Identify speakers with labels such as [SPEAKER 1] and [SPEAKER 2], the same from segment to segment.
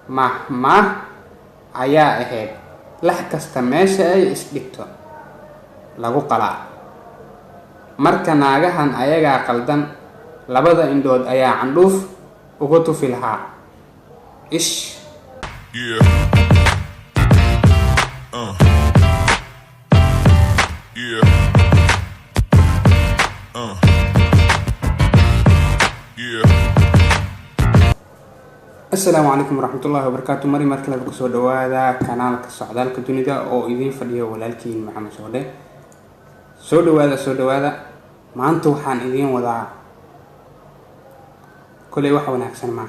[SPEAKER 1] mahmah ayaa ahayd lax kasta meesha ay isdhigto lagu qalaa. marka naagahan ayagaa qaldan, labada indhood ayaa candhuuf uga tufi lahaa. ish
[SPEAKER 2] Yeah. Yeah. Yeah.
[SPEAKER 1] Assalaamu calaykum waraxmatullaahi wabarakaatu. markale ku soo dhawaada kanaalka socdaalka dunida oo idin fadhiyo walaalkiin Maxamed Soode. soo dhawaada maanta waxaan idin wadaa kulay wax wanaagsan ma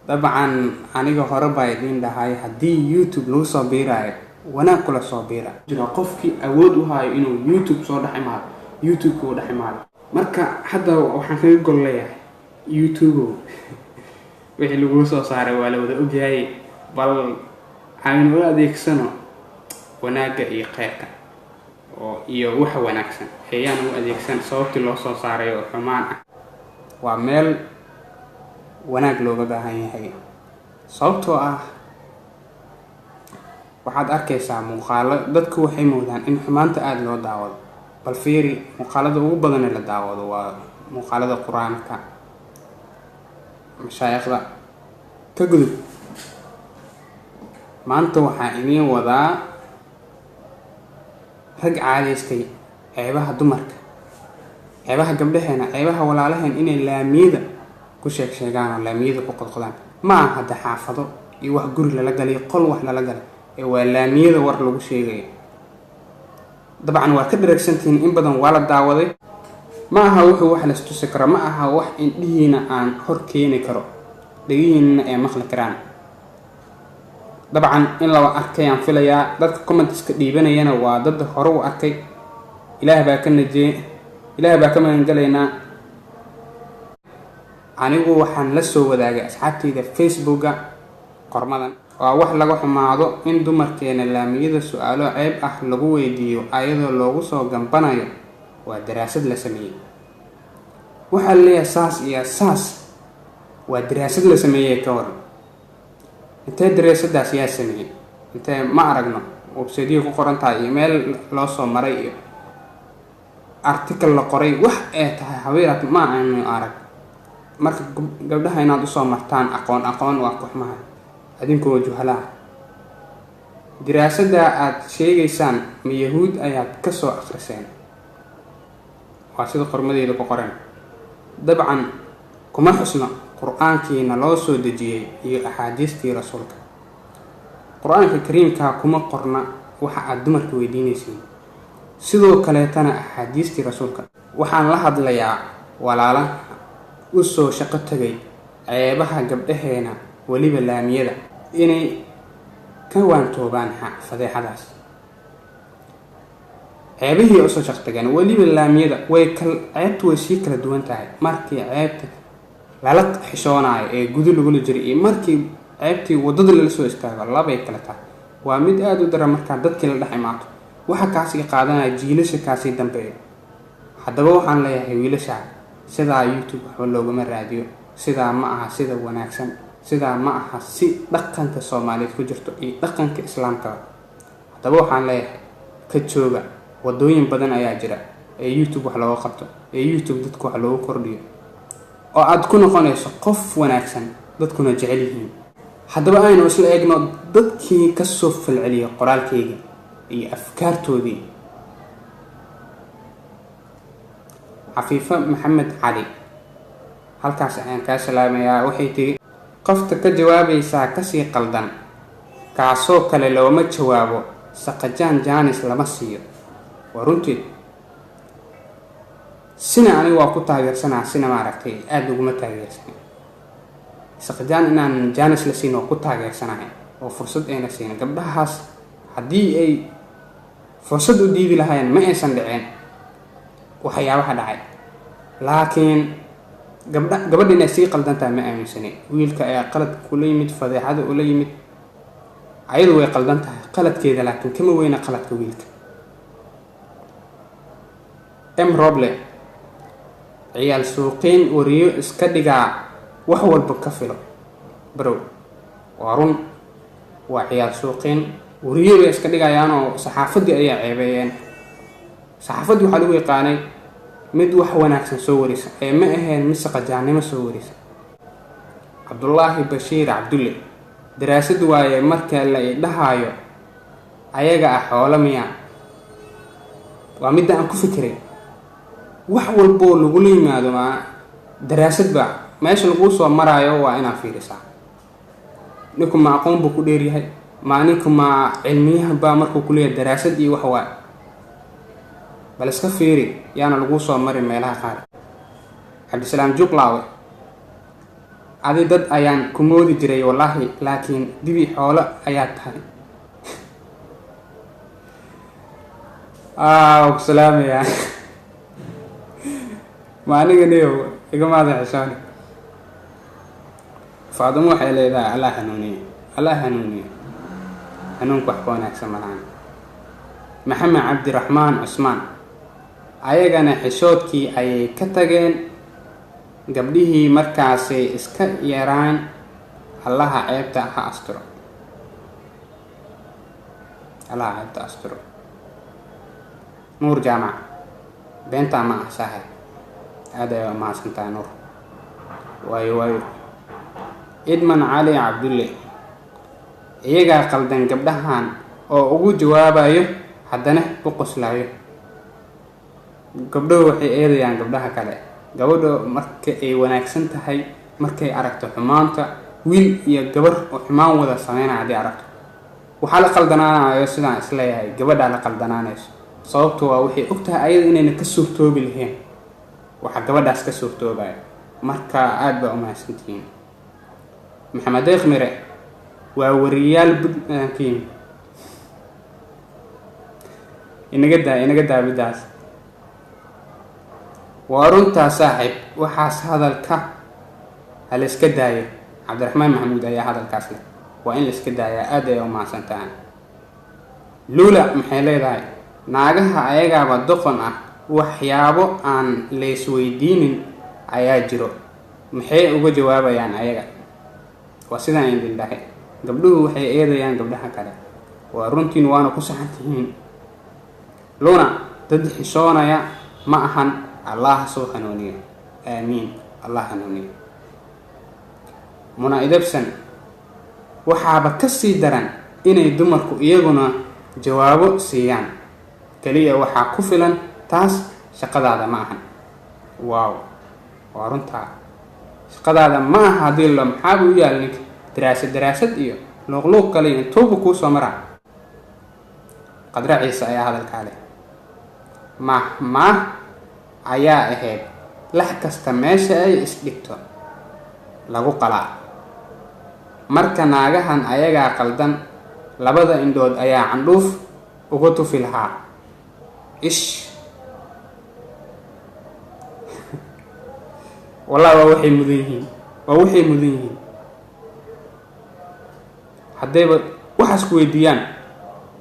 [SPEAKER 1] dabcan aniga hore baa idin dhahay haddii YouTube lagu soo biiraayo wanaag kula soo biira jira qofkii awood u hayo inuu YouTube soo dhaximaado YouTube ku dhaximaado. marka hadda waxaan kaga gol leeyahay YouTube wixii lagu soo saaray waa la wada ogyahay, bal aan u adeegsano wanaaga iyo khayrka iyo waxa wanaagsan ayaan u adeegsan. sababtii loo soo saaray oo xumaan ah waa meel wanaag looga baahan yahay, sababtoo ah waxaad arkaysaa muuqaalo dadku waxay moodaan in xumaanta aad loo daawado, bal fiiri muuqaalada ugu badan ee la daawado waa muuqaalada quraanka, mashaayikhda ka gudub. maanta waxaan idin wadaa rag caadaystay ceebaha dumarka, ceebaha gabdhaheena, ceebaha walaalaheen inay laamiyada ku sheegaan oo laamiyada ku qodqodaan. ma aha hadda xaafado iyo wax guri lala galay qol wax lala galay ee waa laamiyada war lagu sheegay. dabcan waa ka dheregsantiin in badan waa la daawaday. ma aha wuxuu wax la istusi karo, ma aha wax indhihiina aan hor keeni karo, dhagihiina ay maqli karaan. dabcan in la arkay aan filayaa dadka comments ka dhiibanayana waa dad hore u arkay. ilaah baa ka najee, ilaah baa ka magan galaynaa. anigu waxaan la soo wadaagay asxaabtayda Facebooka qormadan waa wax laga xumaado in dumarkeena laamiyada su'aalo ceeb ah lagu weydiiyo ayadoo loogu soo gambanayo. waa daraasad la sameeyay, waxa leeyahay saas iyo saas waa daraasad la sameeyay ka waran. intee daraasadaas yaa sameeyay? intee ma aragno website ku qoran tahay, email loo soo maray iyo article la qoray wax ee tahay haweeraad ma aanu arag. marka gabdhaha inaad u soo martaan aqoon waa ku xumahay adinkoo juhala. daraasada aad sheegaysaan ma yahuud ayaad ka soo akhriseen? waa sida qormadeeda ku qoran. dabcan kuma xusna qur-aankiina loo soo dejiyay iyo axaadiistii rasuulka. qur-aanka kariimka kuma qorna waxa aad dumarka weydiinaysiin, sidoo kaleetana axaadiistii rasuulka. waxaan la hadlayaa walaalaha u soo shaqo tagay ceebaha gabdhaheena waliba laamiyada inay ka waantoobaan fadeexadaas. ceebihii u soo shaqo tagaan waliba laamiyada ceebtu way sii kala duwan tahay. markii ceebta lala xishoonayo ee gudu lagula jiray iyo markii ceebtii wadada lala soo istaago labay kala tahay. waa mid aad u dara markaa dadkii la dhex imaato waxa kaasi qaadanaya jiilasha kaasi dambeeyo. haddaba waxaan leeyahay wiilasha, sidaa YouTube waxba loogama raadiyo, sidaa ma aha sida wanaagsan, sidaa ma aha si dhaqanka Soomaaliyeed ku jirto iyo dhaqanka Islaamka. haddaba waxaan leeyahay ka jooga. wadooyin badan ayaa jira ee YouTube wax looga qabto, ee YouTube dadku wax loogu kordhiyo oo aad ku noqonayso qof wanaagsan dadkuna jecel yihiin. haddaba aynu isla eegno dadkii ka soo falceliyay qoraalkayga iyo afkaartoodii. cafiifa maxamed cali halkaas ayaan kaa salaamayaa. waxay tiri qofta ka jawaabaysaa kasii qaldan, kaasoo kale looma jawaabo, saqajaan jaanis lama siiyo. waa runtii sina aniga waa ku taageersanaa, sina maaragtay aada uguma taageersanay. saqajaan inaan jaanis la siin oo ku taageersanahay oo fursad ayna siin. gabdhahaas haddii ay fursad u diidi lahaayeen ma aysan dhiceen waxyaabaha dhacay. laakiin gabadha inay sii qaldantahay ma aaminsanay. wiilka ayaa qalad kula yimid, fadeexada ula yimid, ayadu way qaldan tahay qaladkeeda, laakiin kama weyna qaladka wiilka. roble ciyaal suuqeen wariyo iska dhigaa wax walba ka filo bro waa run waa ciyaal suuqeen wariyo bay iska dhigayaanoo saxaafadii ayaa ceebeeyeen saxaafadii waxaa lagu yaqaanay mid wax wanaagsan soo warisa ee ma ahayn mid saqajaannimo soo warisa. cabdullaahi bashiir cabdulle daraasad waaye marka la idhahaayo ayaga ah xoolo miya waa midda aan ku fikiray wax walboo lagula yimaado daraasad baa meesha laguu soo maraayo waa inaad fiirisaa. ninku ma aqoon buu ku dheeryahay ninku ma cilmiyaha baa markuu ku leeyahay daraasad iyo wax waa bal iska fiiri yaana laguu soo marin meelaha qaar. cabdisalaam juqlaawe adi dad ayaan ku moodi jiray wallaahi laakiin dibi xoolo ayaa tahay. ku salaamaya maaniga niyow igamaada xishooni. faadumo waxay leedahay allah hanuuniye hanuunku wax ka wanaagsan malahan. maxamed cabdiraxmaan cusmaan ayagana xishoodkii ayay ka tageen gabdhihii markaasay iska yaraan allaha ceebta ha asturo. nuur jaamac beentaa ma ah saaxib aad ay mahadsantahay nuur. waayo idman cali cabdulle iyagaa qaldan gabdhahan oo ugu jawaabayo haddana u qoslaayo. gabdhuhu waxay eedayaan gabdhaha kale. gabadha marka ay wanaagsan tahay markay aragto xumaanta wiil iyo gabar oo xumaan wada sameynaya haddii aragto waxaa la qaldanaanayo. sidaan isleeyahay gabadhaa la qaldanaanayso sababto waa waxay ogtahay ayada inayna ka suurtoobi lahayn waxa gabadhaas ka suurtoobaya. marka aad baa u mahadsantihiin. maxamed deeq mire waa wariyaal buntlandkiin inaga daabidaas waa runtaa saaxiib waxaas hadalka hala iska daayo. cabdiraxmaan maxamuud ayaa hadalkaas leh waa in la iska daayaa aad ay u mahadsantahay. luula maxay leedahay naagaha ayagaaba doqon ah waxyaabo aan leysweydiinin ayaa jiro maxay uga jawaabayaan ayaga. waa sidaan idin dhahay gabdhuhu waxay eedayaan gabdhaha kale waa runtiin waana ku saxan tihiin. luna dad xishoonaya ma ahan allah soo hanuuniyo aamiin allah hanuuniyo. muna idabsan waxaaba ka sii daran inay dumarku iyaguna jawaabo siiyaan kaliya waxaa ku filan taas shaqadaada ma ahan. waaw waa runtaa shaqadaada ma aha haddii lo maxaaba u yaal ninka daraasad iyo luuqluuq kale intuuba kuu soo maraa. qadra ciise ayaa hadalkaa leh mahmaah ayaa ahayd lax kasta meesha ay isdhigto lagu qalaa. marka naagahan ayagaa qaldan labada indhood ayaa candhuuf uga tufi lahaa. ish wallahi waa waxay mudan yihiin haddayba waxaas ku weydiiyaan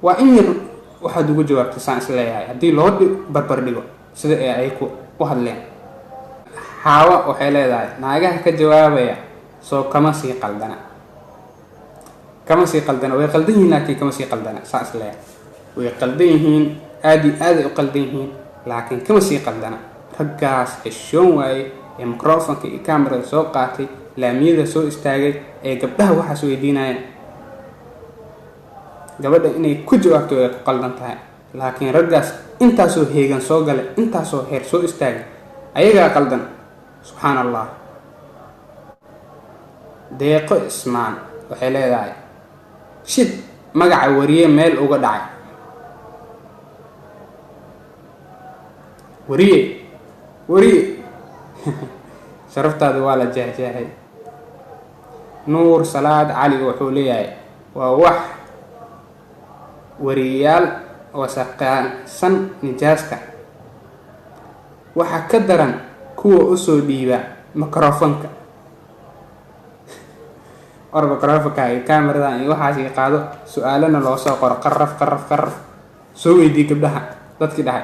[SPEAKER 1] waa in yar waxaad ugu jawaabta saan isleeyahay haddii loo barbar dhigo sida ay ku u hadleen. xaawa waxay leedahay naagaha ka jawaabaya soo kama sii qaldana way qaldan yihiin laakiin kama sii qaldana saan isleeyahay way qaldan yihiin aad ay u qaldan yihiin laakiin kama sii qaldana. raggaas xishoon waaye ee microfonka iyo kamerada soo qaatay laamiyada soo istaagay ee gabdhaha waxaas weydiinayaan gabadha inay ku jawaabto way ku qaldan tahay laakiin raggaas intaasoo heegan soo galay intaasoo heer soo istaagay ayagaa qaldan. subxaan allah. deeqo ismaan waxay leedahay shid magaca wariye meel uga dhacay. wariye sharaftaada waa la jeexjeexay. nuur salaad cali wuxuu leeyahay waa wax wariyaal wasaqaansan nijaaska waxaa ka daran kuwa usoo dhiiba microfonka microfonka iyo kamerada iyo waxaas qaado su-aalana loo soo qoro qaraf soo weydii gabdhaha dadkii dhahay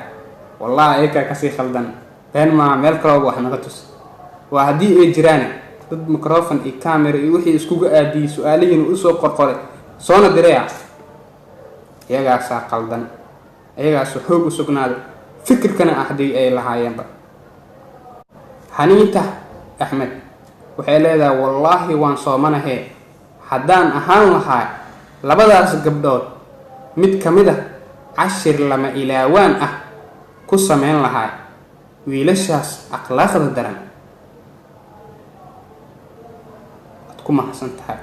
[SPEAKER 1] wallahi ayagaa kasii khaldan been maa meel kalooba wax naga tus. waa haddii ay jiraan dad microphone iyo camera iyo wixii iskugu aadiyey su-aalihiina usoo qorqoray soona diraya, iyagaasaa qaldan, iyagaasoo xoog u sugnaaday fikirkana haddii ay lahaayeenba. Xaniita Axmed waxay leedahay wallaahi waan soomanahe, haddaan ahaan lahaa labadaas gabdhood mid ka mid ah cashir lama ilaawaan ah ku sameyn lahaa wiilashaas akhlaaqda daran. waad ku mahadsan tahay,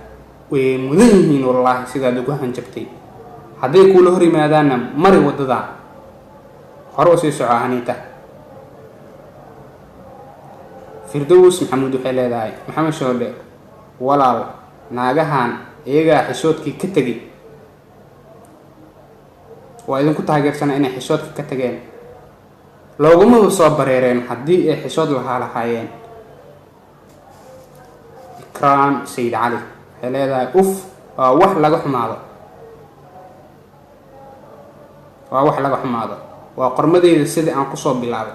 [SPEAKER 1] way mudan yihiin wallaahi sidaad ugu hanjabtay. hadday kuula hor yimaadaanna mari waddadaa hore u sii soco. Xaniita Firdaws Maxamuud waxay leedahay Maxamed Shoodhe walaal, naagahan iyagaa xishoodkii ka tegay, waa idinku taageersana inay xishoodka ka tageen, loogumaba soo bareereen haddii ay xishood lahaa lahaayeen. Ikraam Sayid Cali waxay leedahay waa wax laga xumaado, waa wax laga xumaado, waa qormadeeda sidii aan kusoo bilaabay,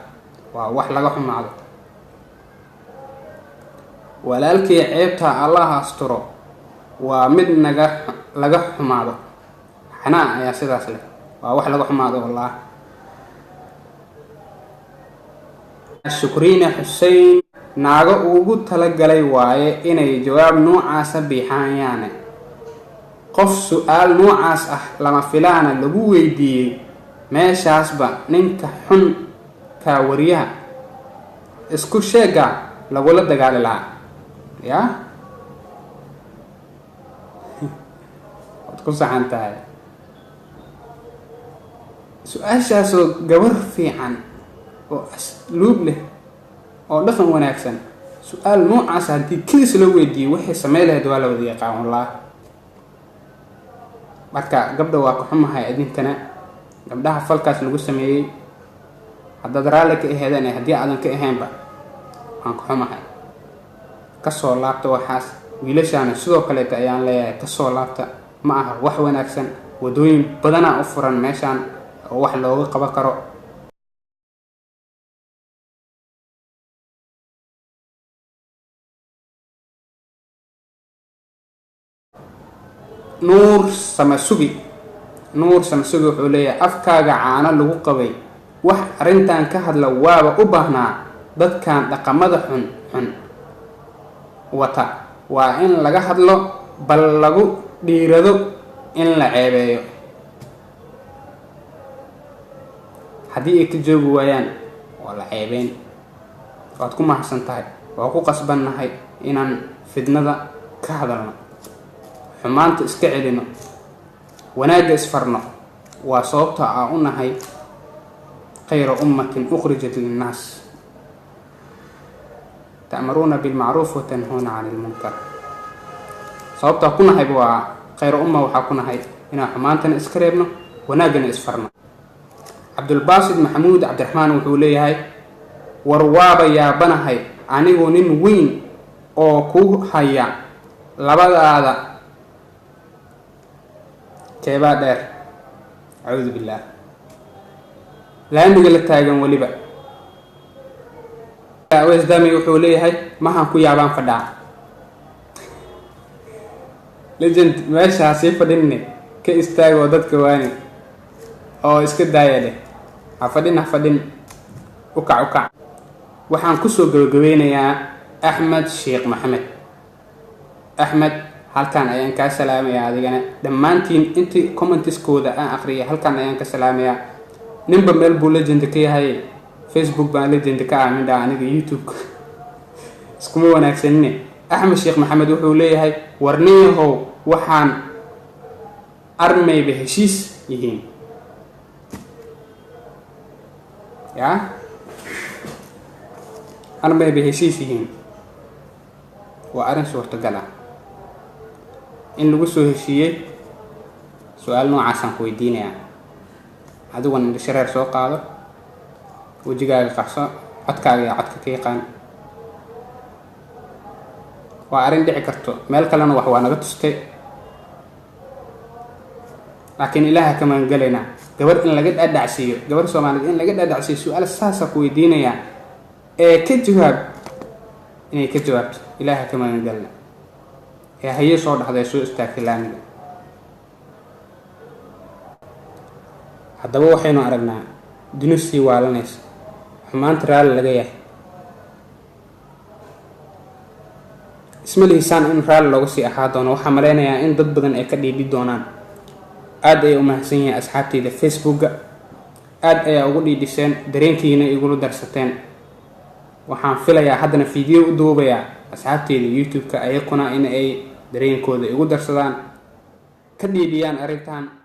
[SPEAKER 1] waa wax laga xumaado. walaalkii ceebta allaha asturo waa mid laga xumaado. xanaa ayaa sidaas leh, waa wax laga xumaado wallaahi. Shukriina Xuseen naago ugu talagalay waaye inay jawaab noocaasa bixinayaane. qof su-aal noocaas ah lama filaana lagu weydiiyey meeshaasba ninka xun ka wariyaha isku sheega lagula dagaali lahaa. yaa waad ku saxan tahay. su-aashaasoo gabar fiican oo asluub leh oo dhaqan wanaagsan, su-aal noocaas haddii kiis loo weydiiyey waxay samey lahayd waa la wada yaqaan wallaahi. marka gabdha waa ka xumahay idinkana gabdhaha falkaas lagu sameeyey, haddaad raalli ka aheedeen haddii aadan ka ahaynba waan ka xumahay. kasoo laabta waxaas, wiilashaana sidoo kaleeta ayaan leeyahay kasoo laabta. ma aha wax wanaagsan, wadooyin badanaa u furan meeshaan oo wax looga qaban karo. Nuur Samasugi wuxuu leeyahay afkaaga caano lagu qabay, wax arrintan ka hadla waaba u baahnaa. dadkan dhaqamada xun wata waa in laga hadlo, bal lagu dhiirado in la ceebeeyo. haddii ay ka joogi waayaan waa la ceebeen. waad ku mahadsan tahay, waa ku qasbannahay inaan fidnada ka hadalno, xumaanta iska celino, wanaagga isfarno. waa sababta aan u nahay khayra ummatin ukhrijat linnaas ta'muruuna bilmacruuf wa tanhuuna cani lmunkar. sababtaa ku nahayba waa khayra umma, waxaa ku nahay inaan xumaantana iska reebno, wanaaggana isfarno. Cabdulbaasid Maxamuud Cabdiraxmaan wuxuu leeyahay war waaba yaabanahay anigu nin weyn oo ku haya labadaada keebaa dheer. acuudu billaah. laamiga la taagan weliba. Wesdami wuxuu leeyahay maxaan ku yaabaan fadhaa. legend meeshaa sii fadhinne ka istaagoo dadka waani oo iska daaya leh. ha fadhin u kac. waxaan kusoo gabagabeynayaa Axmed Sheekh Maxamed. Axmed halkan ayaan kaa salaamayaa, adigana dhammaantiin intii commentiskooda aan akhriyay halkan ayaan ka salaamayaa. ninba meel buu legend ka yahay, Facebook baan legend ka aaminda, aniga YouTube iskuma wanaagsanine. Axmed Sheekh Maxamed wuxuu leeyahay warniyahow waxaan armayba heshiis yihiin. armayba heshiis yihiin waa arrin suurtagal ah in lagu soo heshiiyey. su-aal noocaasaan ku weydiinayaa, adiguna indhashareer soo qaado, wejigaaga qarso, codkaaga iyo codka ka yaqaan. waa arrin dhici karto, meel kalena wax waa naga tustay, laakiin ilaaha ka magangelaynaa. gabar in laga dhaadhacsiiyo, gabar Soomaaliyeed in laga dhaadhacsiiyo su-aal saasa ku weydiinayaa ka jawaab inay ka jawaabto ilaaha ka magan galna haye soo dhaxday soo istaagtay laamiga. haddaba waxaynu aragnaa duni sii waalanaysa, xumaanta raalli laga yahay. isma lihisaan in raalli looga sii ahaa doono. waxaa maleynayaa in dad badan ay ka dhiibi doonaan. aad ayay u mahadsan yihiin asxaabteyda facebooka, aad ayaa ugu dhiidhiseen, dareenkiina igula darsateen. waxaan filayaa haddana fiideo u duubayaa asxaabteyda youtube-ka ayakuna in ay dareenkooda igu darsadaan, ka dhiidhiyaan arrintan.